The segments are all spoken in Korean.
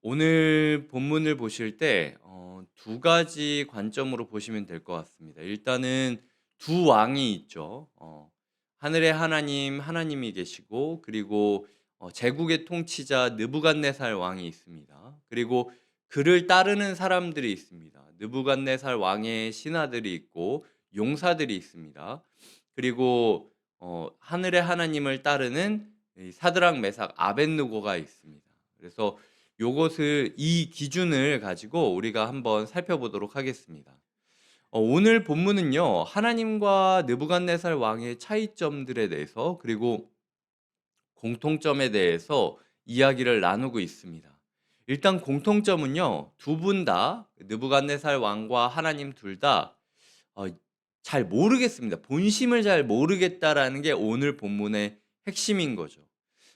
오늘 본문을 보실 때 두 가지 관점으로 보시면 될 것 같습니다. 일단은 두 왕이 있죠. 하늘의 하나님 하나님이 계시고, 그리고 제국의 통치자 느부갓네살 왕이 있습니다. 그리고 그를 따르는 사람들이 있습니다. 느부갓네살 왕의 신하들이 있고 용사들이 있습니다. 그리고 하늘의 하나님을 따르는 이 사드락 메삭 아벳느고가 있습니다. 그래서 요것을 이 기준을 가지고 우리가 한번 살펴보도록 하겠습니다. 오늘 본문은요, 하나님과 느부갓네살 왕의 차이점들에 대해서, 그리고 공통점에 대해서 이야기를 나누고 있습니다. 일단 공통점은요, 두 분 다 느부갓네살 왕과 하나님 둘 다 잘 모르겠습니다. 본심을 잘 모르겠다라는 게 오늘 본문의 핵심인 거죠.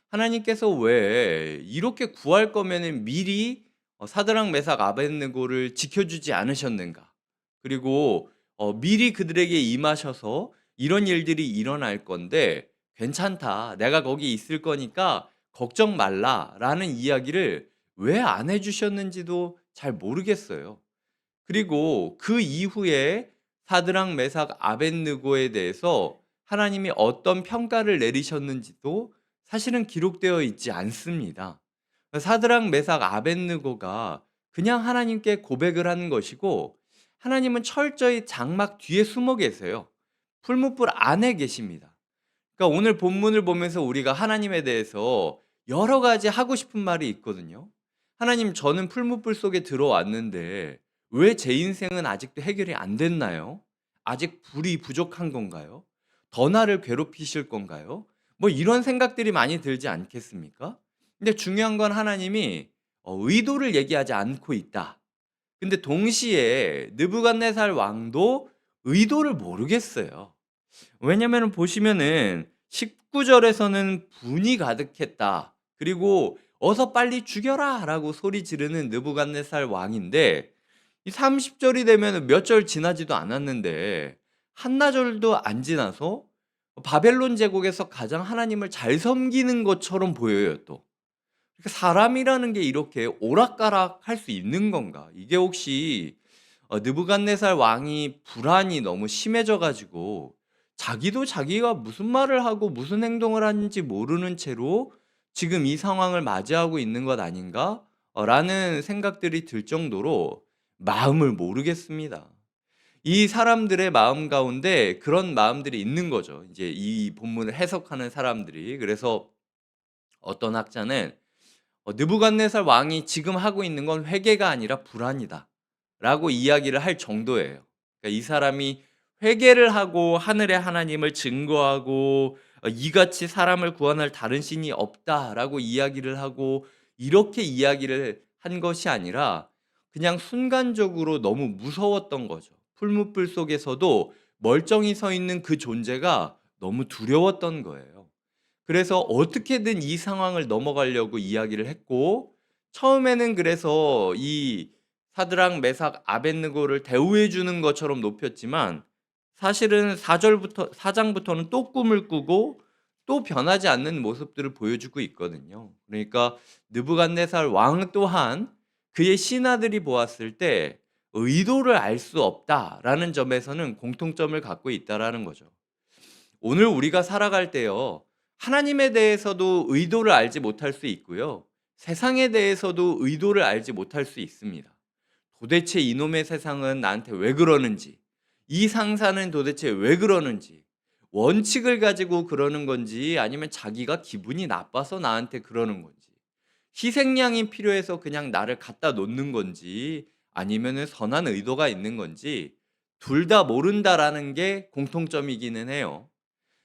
하나님께서 왜 이렇게 구할 거면은 미리 사드락 메삭 아벳느고를 지켜주지 않으셨는가? 그리고 미리 그들에게 임하셔서 이런 일들이 일어날 건데 괜찮다. 내가 거기 있을 거니까 걱정 말라라는 이야기를 왜 안 해주셨는지도 잘 모르겠어요. 그리고 그 이후에 사드락 메삭 아벳느고에 대해서 하나님이 어떤 평가를 내리셨는지도 사실은 기록되어 있지 않습니다. 사드락 메삭 아벳느고가 그냥 하나님께 고백을 하는 것이고, 하나님은 철저히 장막 뒤에 숨어 계세요. 풀무불 안에 계십니다. 그러니까 오늘 본문을 보면서 우리가 하나님에 대해서 여러 가지 하고 싶은 말이 있거든요. 하나님, 저는 풀무불 속에 들어왔는데 왜 제 인생은 아직도 해결이 안 됐나요? 아직 불이 부족한 건가요? 더 나를 괴롭히실 건가요? 뭐 이런 생각들이 많이 들지 않겠습니까? 근데 중요한 건 하나님이 의도를 얘기하지 않고 있다. 근데 동시에 느부갓네살 왕도 의도를 모르겠어요. 왜냐면은 보시면은 19 절에서는 분이 가득했다. 그리고 "어서 빨리 죽여라."라고 소리 지르는 느부갓네살 왕인데, 이 30 절이 되면은 몇 절 지나지도 않았는데 한나절도 안 지나서 바벨론 제국에서 가장 하나님을 잘 섬기는 것처럼 보여요 또. 그러니까 사람이라는 게 이렇게 오락가락할 수 있는 건가? 이게 혹시 느부갓네살 왕이 불안이 너무 심해져 가지고 자기도 자기가 무슨 말을 하고 무슨 행동을 하는지 모르는 채로 '지금 이 상황을 맞이하고 있는 것 아닌가?' 라는 생각들이 들 정도로 마음을 모르겠습니다. 이 사람들의 마음 가운데 그런 마음들이 있는 거죠, 이제 이 본문을 해석하는 사람들이. 그래서 어떤 학자는 느부갓네살 왕이 지금 하고 있는 건 회개가 아니라 불안이다라고 이야기를 할 정도예요. 그러니까 이 사람이 회개를 하고 하늘의 하나님을 증거하고 이같이 사람을 구원할 다른 신이 없다라고 이야기를 하고 이렇게 이야기를 한 것이 아니라 그냥 순간적으로 너무 무서웠던 거죠. 풀무불 속에서도 멀쩡히 서 있는 그 존재가 너무 두려웠던 거예요. 그래서 어떻게든 이 상황을 넘어가려고 이야기를 했고, 처음에는 그래서 이 사드락 메삭 아벳느고를 대우해 주는 것처럼 높였지만 사실은 4 절부터 4 장부터는 또 꿈을 꾸고 또 변하지 않는 모습들을 보여주고 있거든요. 그러니까 느부갓네살 왕 또한 그의 신하들이 보았을 때 '의도를 알 수 없다.'라는 점에서는 공통점을 갖고 있다라는 거죠. 오늘 우리가 살아갈 때요, 하나님에 대해서도 의도를 알지 못할 수 있고요, 세상에 대해서도 의도를 알지 못할 수 있습니다. 도대체 이놈의 세상은 나한테 왜 그러는지, 이 상사는 도대체 왜 그러는지, 원칙을 가지고 그러는 건지, 아니면 자기가 기분이 나빠서 나한테 그러는 건지, 희생양이 필요해서 그냥 나를 갖다 놓는 건지, 아니면은 선한 의도가 있는 건지, 둘 다 모른다라는 게 공통점이기는 해요.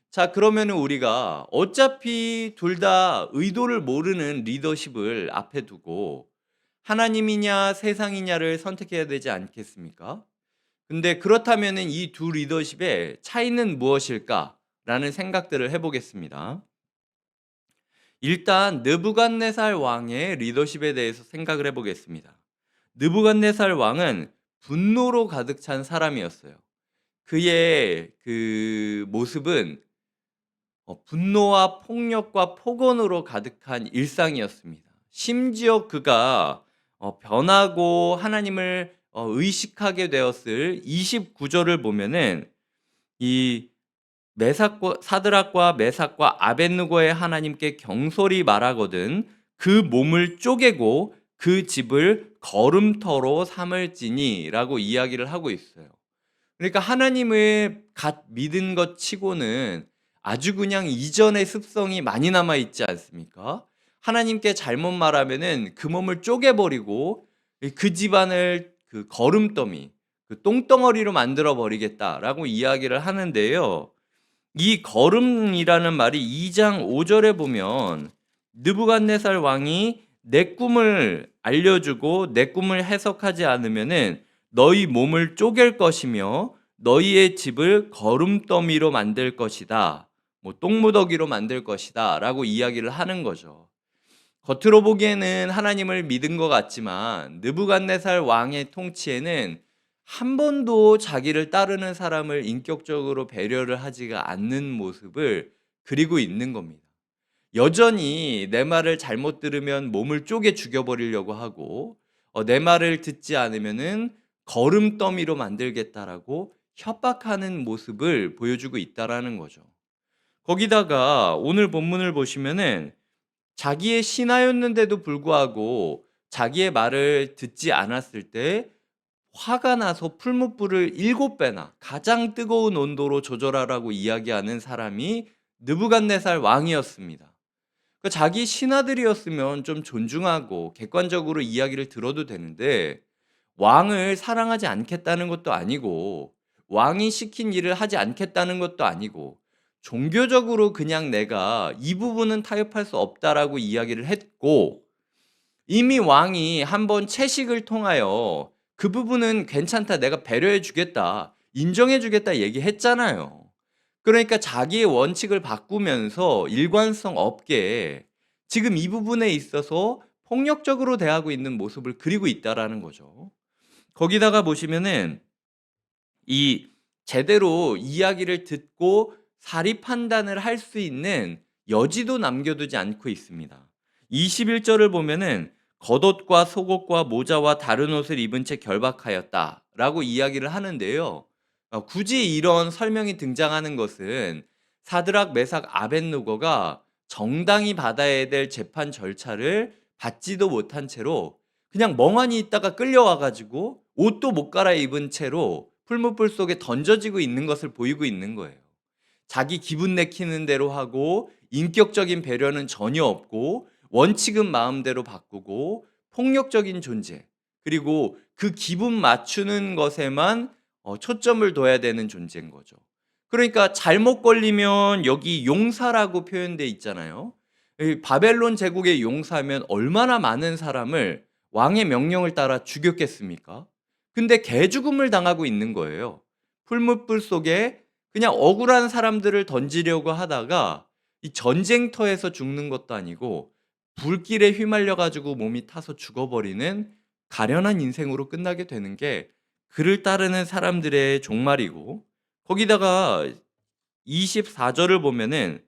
자, 그러면은 우리가 어차피 둘 다 의도를 모르는 리더십을 앞에 두고 하나님이냐 세상이냐를 선택해야 되지 않겠습니까? 근데 그렇다면은 이 두 리더십의 차이는 무엇일까라는 생각들을 해 보겠습니다. 일단 느부갓네살 왕의 리더십에 대해서 생각을 해 보겠습니다. 느부갓네살 왕은 분노로 가득 찬 사람이었어요. 그의 그 모습은 분노와 폭력과 폭언으로 가득한 일상이었습니다. 심지어 그가 변하고 하나님을 의식하게 되었을 29절을 보면은 이 메삭과 사드락과 메삭과 아벳느고의 하나님께 경솔히 말하거든 그 몸을 쪼개고 그 집을 거름터로 삼을지니라고 이야기를 하고 있어요. 그러니까 하나님을 갓 믿은 것 치고는 아주 그냥 이전의 습성이 많이 남아 있지 않습니까? 하나님께 잘못 말하면은 그 몸을 쪼개버리고 그 집안을 그 거름더미, 그 똥덩어리로 만들어 버리겠다라고 이야기를 하는데요. 이 거름이라는 말이 2장 5절에 보면 느부갓네살 왕이 내 꿈을 알려주고 내 꿈을 해석하지 않으면은 너희 몸을 쪼갤 것이며 너희의 집을 거름더미로 만들 것이다. 뭐 똥무더기로 만들 것이다. 라고 이야기를 하는 거죠. 겉으로 보기에는 하나님을 믿은 것 같지만 느부갓네살 왕의 통치에는 한 번도 자기를 따르는 사람을 인격적으로 배려를 하지가 않는 모습을 그리고 있는 겁니다. 여전히 내 말을 잘못 들으면 몸을 쪼개 죽여버리려고 하고 내 말을 듣지 않으면은 거름더미로 만들겠다라고 협박하는 모습을 보여주고 있다라는 거죠. 거기다가 오늘 본문을 보시면은 자기의 신하였는데도 불구하고 자기의 말을 듣지 않았을 때 화가 나서 풀무불을 7배나 가장 뜨거운 온도로 조절하라고 이야기하는 사람이 느부갓네살 왕이었습니다. 그 자기 신하들이었으면 좀 존중하고 객관적으로 이야기를 들어도 되는데 왕을 사랑하지 않겠다는 것도 아니고 왕이 시킨 일을 하지 않겠다는 것도 아니고 종교적으로 그냥 내가 이 부분은 타협할 수 없다라고 이야기를 했고 이미 왕이 한번 채식을 통하여 그 부분은 괜찮다. 내가 배려해 주겠다. 인정해 주겠다 얘기했잖아요. 그러니까 자기의 원칙을 바꾸면서 일관성 없게 지금 이 부분에 있어서 폭력적으로 대하고 있는 모습을 그리고 있다라는 거죠. 거기다가 보시면은 이 제대로 이야기를 듣고 사리 판단을 할 수 있는 여지도 남겨두지 않고 있습니다. 21절을 보면은 겉옷과 속옷과 모자와 다른 옷을 입은 채 결박하였다라고 이야기를 하는데요. 굳이 이런 설명이 등장하는 것은 사드락, 메삭, 아벳느고가 정당히 받아야 될 재판 절차를 받지도 못한 채로 그냥 멍하니 있다가 끌려와 가지고 옷도 못 갈아입은 채로 풀무불 속에 던져지고 있는 것을 보이고 있는 거예요. 자기 기분 내키는 대로 하고 인격적인 배려는 전혀 없고 원칙은 마음대로 바꾸고 폭력적인 존재 그리고 그 기분 맞추는 것에만 초점을 둬야 되는 존재인 거죠. 그러니까 잘못 걸리면 여기 용사라고 표현돼 있잖아요. 이 바벨론 제국의 용사면 얼마나 많은 사람을 왕의 명령을 따라 죽였겠습니까? 근데 개죽음을 당하고 있는 거예요. 풀무불 속에 그냥 억울한 사람들을 던지려고 하다가 이 전쟁터에서 죽는 것도 아니고 불길에 휘말려 가지고 몸이 타서 죽어버리는 가련한 인생으로 끝나게 되는 게 그를 따르는 사람들의 종말이고 거기다가 24절을 보면은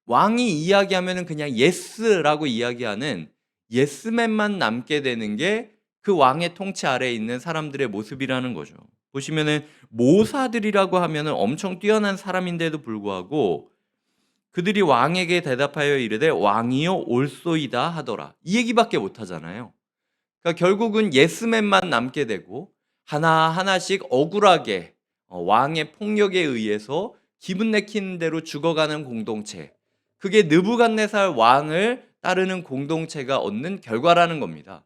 왕이 이야기하면은 그냥 예스라고 이야기하는 예스맨만 남게 되는 게 그 왕의 통치 아래에 있는 사람들의 모습이라는 거죠. 보시면은 모사들이라고 하면은 엄청 뛰어난 사람인데도 불구하고 그들이 왕에게 대답하여 이르되 왕이요 옳소이다 하더라. 이 얘기밖에 못 하잖아요. 그러니까 결국은 예스맨만 남게 되고 하나하나씩 억울하게 왕의 폭력에 의해서 기분 내키는 대로 죽어가는 공동체. 그게 느부갓네살 왕을 따르는 공동체가 얻는 결과라는 겁니다.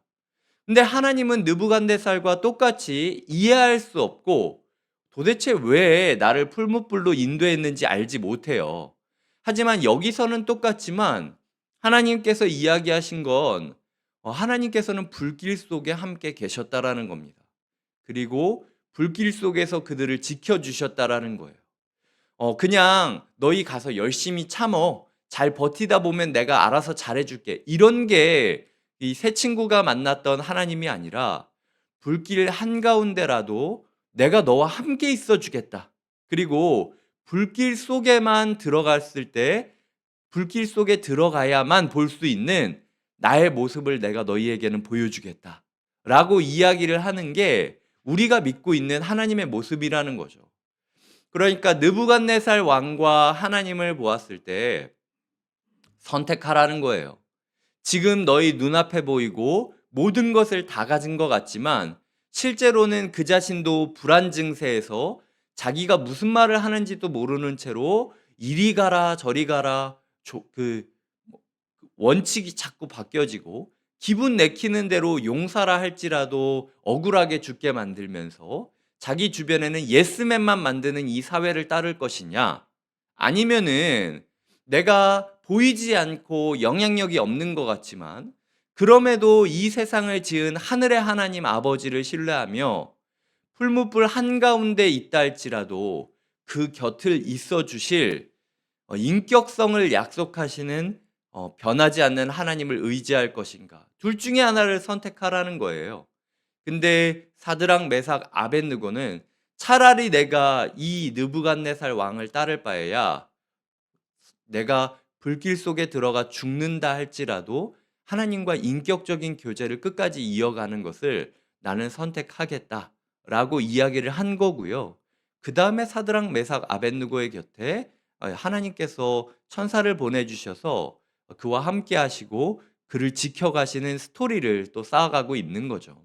근데 하나님은 느부갓네살과 똑같이 이해할 수 없고 도대체 왜 나를 풀무불로 인도했는지 알지 못해요. 하지만 여기서는 똑같지만 하나님께서 이야기하신 건 하나님께서는 불길 속에 함께 계셨다라는 겁니다. 그리고 불길 속에서 그들을 지켜주셨다라는 거예요. 그냥 너희 가서 열심히 참어. 잘 버티다 보면 내가 알아서 잘해줄게. 이런 게 이 새 친구가 만났던 하나님이 아니라 불길 한가운데라도 내가 너와 함께 있어 주겠다. 그리고 불길 속에만 들어갔을 때 불길 속에 들어가야만 볼 수 있는 나의 모습을 내가 너희에게는 보여주겠다. 라고 이야기를 하는 게 우리가 믿고 있는 하나님의 모습이라는 거죠. 그러니까 느부갓네살 왕과 하나님을 보았을 때 선택하라는 거예요. 지금 너희 눈앞에 보이고 모든 것을 다 가진 것 같지만 실제로는 그 자신도 불안 증세에서 자기가 무슨 말을 하는지도 모르는 채로 이리 가라 저리 가라 뭐, 원칙이 자꾸 바뀌어지고 기분 내키는 대로 용사라 할지라도 억울하게 죽게 만들면서 자기 주변에는 예스맨만 만드는 이 사회를 따를 것이냐, 아니면은 내가 보이지 않고 영향력이 없는 것 같지만 그럼에도 이 세상을 지은 하늘의 하나님 아버지를 신뢰하며 풀무불 한가운데 있다 할지라도 그 곁을 있어 주실 인격성을 약속하시는 변하지 않는 하나님을 의지할 것인가, 둘 중에 하나를 선택하라는 거예요. 근데 사드락 메삭 아벳느고는 차라리 내가 이 느부갓네살 왕을 따를 바에야 내가 불길 속에 들어가 죽는다 할지라도 하나님과 인격적인 교제를 끝까지 이어가는 것을 나는 선택하겠다라고 이야기를 한 거고요. 그 다음에 사드락 메삭 아벳느고의 곁에 하나님께서 천사를 보내주셔서 그와 함께 하시고 그를 지켜가시는 스토리를 또 쌓아가고 있는 거죠.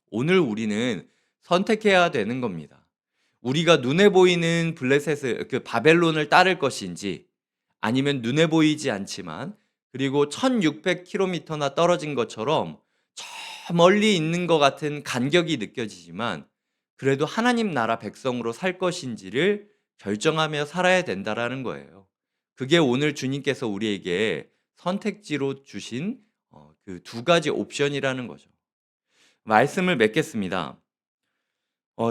오늘 우리는 선택해야 되는 겁니다. 우리가 눈에 보이는 블레셋을, 그 바벨론을 따를 것인지, 아니면 눈에 보이지 않지만 그리고 1600km나 떨어진 것처럼 저 멀리 있는 것 같은 간격이 느껴지지만 그래도 하나님 나라 백성으로 살 것인지를 결정하며 살아야 된다라는 거예요. 그게 오늘 주님께서 우리에게 선택지로 주신 그 두 가지 옵션이라는 거죠. 말씀을 맺겠습니다.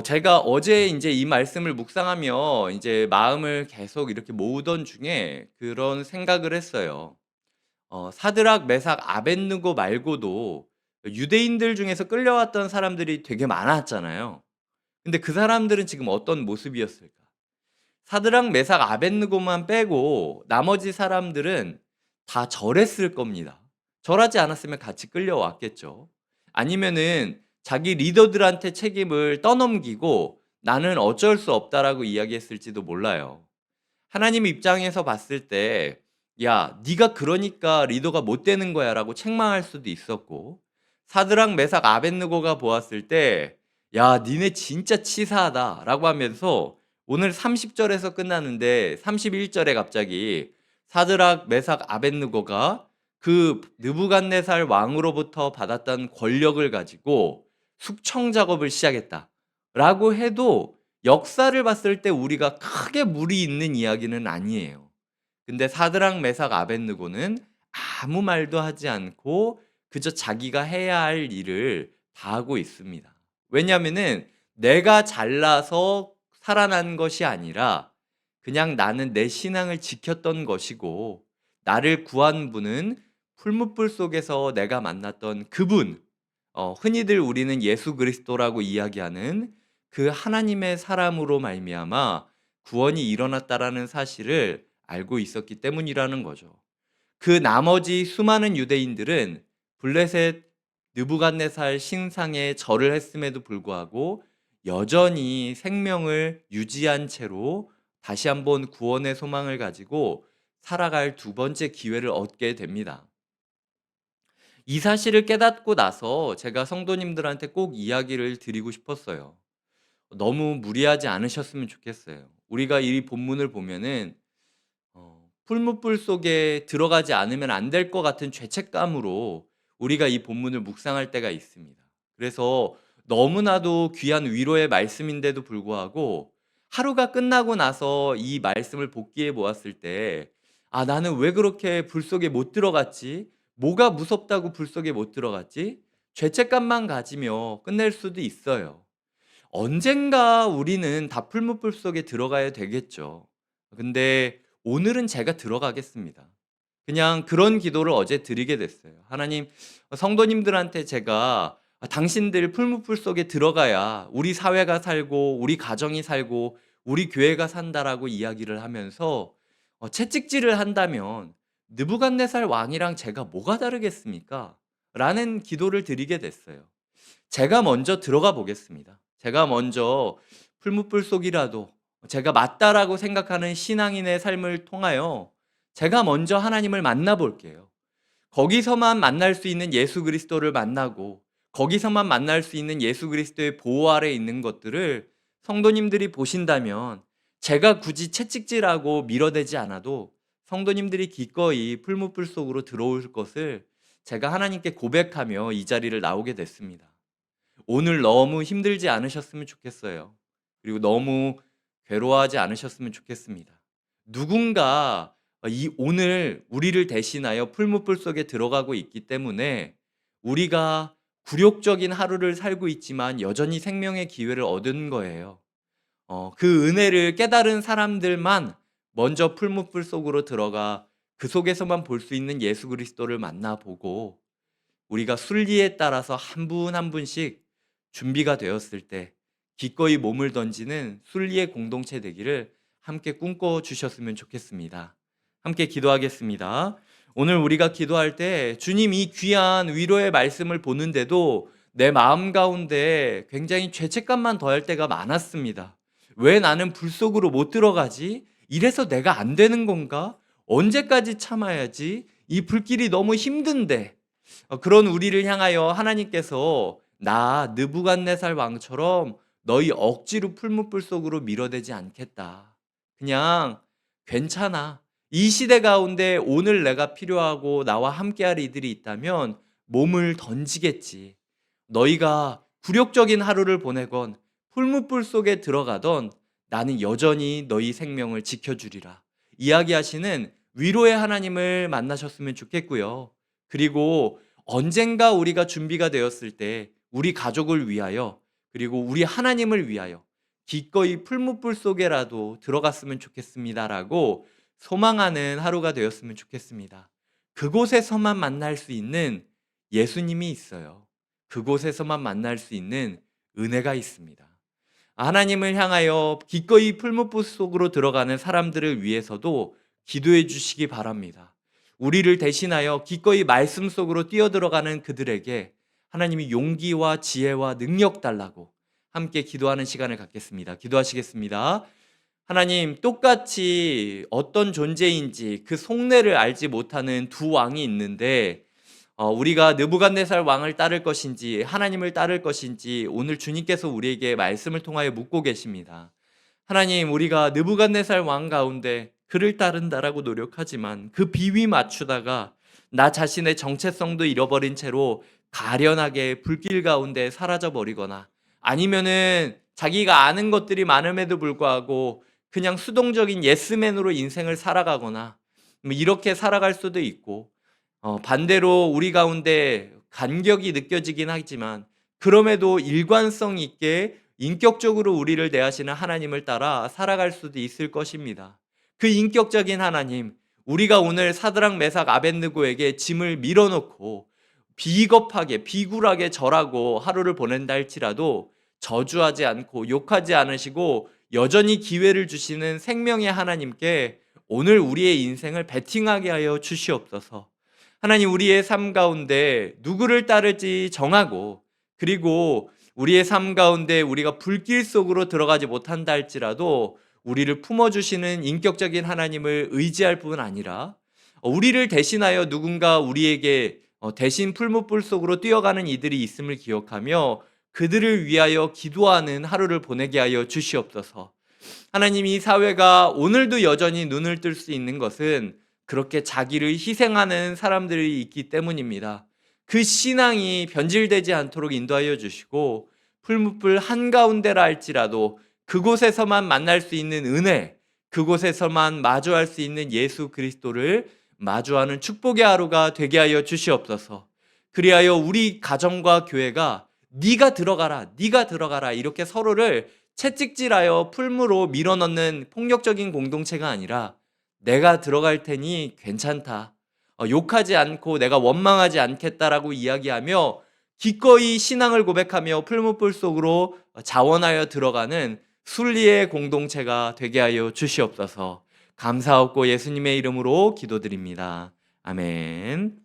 제가 어제 이제 이 말씀을 묵상하며 이제 마음을 계속 이렇게 모으던 중에 그런 생각을 했어요. 사드락, 메삭, 아벳느고 말고도 유대인들 중에서 끌려왔던 사람들이 되게 많았잖아요. 근데 그 사람들은 지금 어떤 모습이었을까? 사드락, 메삭, 아벳느고만 빼고 나머지 사람들은 다 절했을 겁니다. 절하지 않았으면 같이 끌려왔겠죠. 아니면은 자기 리더들한테 책임을 떠넘기고 나는 어쩔 수 없다라고 이야기했을지도 몰라요. 하나님 입장에서 봤을 때, 야, 네가 그러니까 리더가 못 되는 거야라고 책망할 수도 있었고, 사드락, 메삭, 아벳느고가 보았을 때, 야, 니네 진짜 치사하다라고 하면서 오늘 30절에서 끝나는데 31절에 갑자기 사드락, 메삭, 아벳느고가 그 느부갓네살 왕으로부터 받았던 권력을 가지고 숙청 작업을 시작했다라고 해도 역사를 봤을 때 우리가 크게 무리 있는 이야기는 아니에요. 근데 사드락, 메삭, 아벳느고는 아무 말도 하지 않고 그저 자기가 해야 할 일을 다 하고 있습니다. 왜냐하면은 내가 잘나서 살아난 것이 아니라 그냥 나는 내 신앙을 지켰던 것이고 나를 구한 분은 풀무불 속에서 내가 만났던 그분, 흔히들 우리는 예수 그리스도라고 이야기하는 그 하나님의 사람으로 말미암아 구원이 일어났다라는 사실을 알고 있었기 때문이라는 거죠. 그 나머지 수많은 유대인들은 블레셋 느부갓네살 신상에 절을 했음에도 불구하고 여전히 생명을 유지한 채로 다시 한번 구원의 소망을 가지고 살아갈 두 번째 기회를 얻게 됩니다. 이 사실을 깨닫고 나서 제가 성도님들한테 꼭 이야기를 드리고 싶었어요. 너무 무리하지 않으셨으면 좋겠어요. 우리가 이 본문을 보면은 풀무불 속에 들어가지 않으면 안 될 것 같은 죄책감으로 우리가 이 본문을 묵상할 때가 있습니다. 그래서 너무나도 귀한 위로의 말씀인데도 불구하고 하루가 끝나고 나서 이 말씀을 복기해 보았을 때, 아, 나는 왜 그렇게 불 속에 못 들어갔지? 뭐가 무섭다고 불 속에 못 들어갔지? 죄책감만 가지며 끝낼 수도 있어요. 언젠가 우리는 다 풀무불 속에 들어가야 되겠죠. 근데 오늘은 제가 들어가겠습니다. 그냥 그런 기도를 어제 드리게 됐어요. 하나님, 성도님들한테 제가 당신들 풀무불 속에 들어가야 우리 사회가 살고 우리 가정이 살고 우리 교회가 산다라고 이야기를 하면서 채찍질을 한다면 느부갓네살 왕이랑 제가 뭐가 다르겠습니까? 라는 기도를 드리게 됐어요. 제가 먼저 들어가 보겠습니다. 제가 먼저 풀무불 속이라도 제가 맞다라고 생각하는 신앙인의 삶을 통하여 제가 먼저 하나님을 만나 볼게요. 거기서만 만날 수 있는 예수 그리스도를 만나고 거기서만 만날 수 있는 예수 그리스도의 보호 아래 있는 것들을 성도님들이 보신다면 제가 굳이 채찍질하고 밀어대지 않아도 성도님들이 기꺼이 풀무불 속으로 들어올 것을 제가 하나님께 고백하며 이 자리를 나오게 됐습니다. 오늘 너무 힘들지 않으셨으면 좋겠어요. 그리고 너무 괴로워하지 않으셨으면 좋겠습니다. 누군가 이 오늘 우리를 대신하여 풀무불 속에 들어가고 있기 때문에 우리가 굴욕적인 하루를 살고 있지만 여전히 생명의 기회를 얻은 거예요. 그 은혜를 깨달은 사람들만 먼저 풀무불 속으로 들어가 그 속에서만 볼 수 있는 예수 그리스도를 만나보고 우리가 순리에 따라서 한 분 한 분씩 준비가 되었을 때 기꺼이 몸을 던지는 순리의 공동체 되기를 함께 꿈꿔 주셨으면 좋겠습니다. 함께 기도하겠습니다. 오늘 우리가 기도할 때 주님 이 귀한 위로의 말씀을 보는데도 내 마음 가운데 굉장히 죄책감만 더할 때가 많았습니다. 왜 나는 불 속으로 못 들어가지? 이래서 내가 안 되는 건가? 언제까지 참아야지? 이 불길이 너무 힘든데. 그런 우리를 향하여 하나님께서 나 느부갓네살 왕처럼 너희 억지로 풀무불 속으로 밀어대지 않겠다. 그냥 괜찮아. 이 시대 가운데 오늘 내가 필요하고 나와 함께할 이들이 있다면 몸을 던지겠지. 너희가 굴욕적인 하루를 보내건 풀무불 속에 들어가던 나는 여전히 너희 생명을 지켜주리라. 이야기하시는 위로의 하나님을 만나셨으면 좋겠고요. 그리고 언젠가 우리가 준비가 되었을 때 우리 가족을 위하여 그리고 우리 하나님을 위하여 기꺼이 풀무불 속에라도 들어갔으면 좋겠습니다라고 소망하는 하루가 되었으면 좋겠습니다. 그곳에서만 만날 수 있는 예수님이 있어요. 그곳에서만 만날 수 있는 은혜가 있습니다. 하나님을 향하여 기꺼이 풀무불 속으로 들어가는 사람들을 위해서도 기도해 주시기 바랍니다. 우리를 대신하여 기꺼이 말씀 속으로 뛰어들어가는 그들에게 하나님이 용기와 지혜와 능력 달라고 함께 기도하는 시간을 갖겠습니다. 기도하시겠습니다. 하나님, 똑같이 어떤 존재인지 그 속내를 알지 못하는 두 왕이 있는데 우리가 느부갓네살 왕을 따를 것인지 하나님을 따를 것인지 오늘 주님께서 우리에게 말씀을 통하여 묻고 계십니다. 하나님, 우리가 느부갓네살 왕 가운데 그를 따른다라고 노력하지만 그 비위 맞추다가 나 자신의 정체성도 잃어버린 채로 가련하게 불길 가운데 사라져 버리거나 아니면은 자기가 아는 것들이 많음에도 불구하고 그냥 수동적인 예스맨으로 인생을 살아가거나 이렇게 살아갈 수도 있고 반대로 우리 가운데 간격이 느껴지긴 하지만 그럼에도 일관성 있게 인격적으로 우리를 대하시는 하나님을 따라 살아갈 수도 있을 것입니다. 그 인격적인 하나님, 우리가 오늘 사드락 메삭 아벳느고에게 짐을 밀어놓고 비겁하게 비굴하게 절하고 하루를 보낸다 할지라도 저주하지 않고 욕하지 않으시고 여전히 기회를 주시는 생명의 하나님께 오늘 우리의 인생을 베팅하게 하여 주시옵소서. 하나님, 우리의 삶 가운데 누구를 따를지 정하고 그리고 우리의 삶 가운데 우리가 불길 속으로 들어가지 못한다 할지라도 우리를 품어주시는 인격적인 하나님을 의지할 뿐 아니라 우리를 대신하여 누군가 우리에게 대신 풀무불 속으로 뛰어가는 이들이 있음을 기억하며 그들을 위하여 기도하는 하루를 보내게 하여 주시옵소서. 하나님, 이 사회가 오늘도 여전히 눈을 뜰 수 있는 것은 그렇게 자기를 희생하는 사람들이 있기 때문입니다. 그 신앙이 변질되지 않도록 인도하여 주시고 풀무불 한가운데라 할지라도 그곳에서만 만날 수 있는 은혜, 그곳에서만 마주할 수 있는 예수 그리스도를 마주하는 축복의 하루가 되게 하여 주시옵소서. 그리하여 우리 가정과 교회가 네가 들어가라, 네가 들어가라 이렇게 서로를 채찍질하여 풀무로 밀어넣는 폭력적인 공동체가 아니라 내가 들어갈 테니 괜찮다. 욕하지 않고 내가 원망하지 않겠다라고 이야기하며 기꺼이 신앙을 고백하며 풀무불 속으로 자원하여 들어가는 순리의 공동체가 되게 하여 주시옵소서. 감사하고 예수님의 이름으로 기도드립니다. 아멘.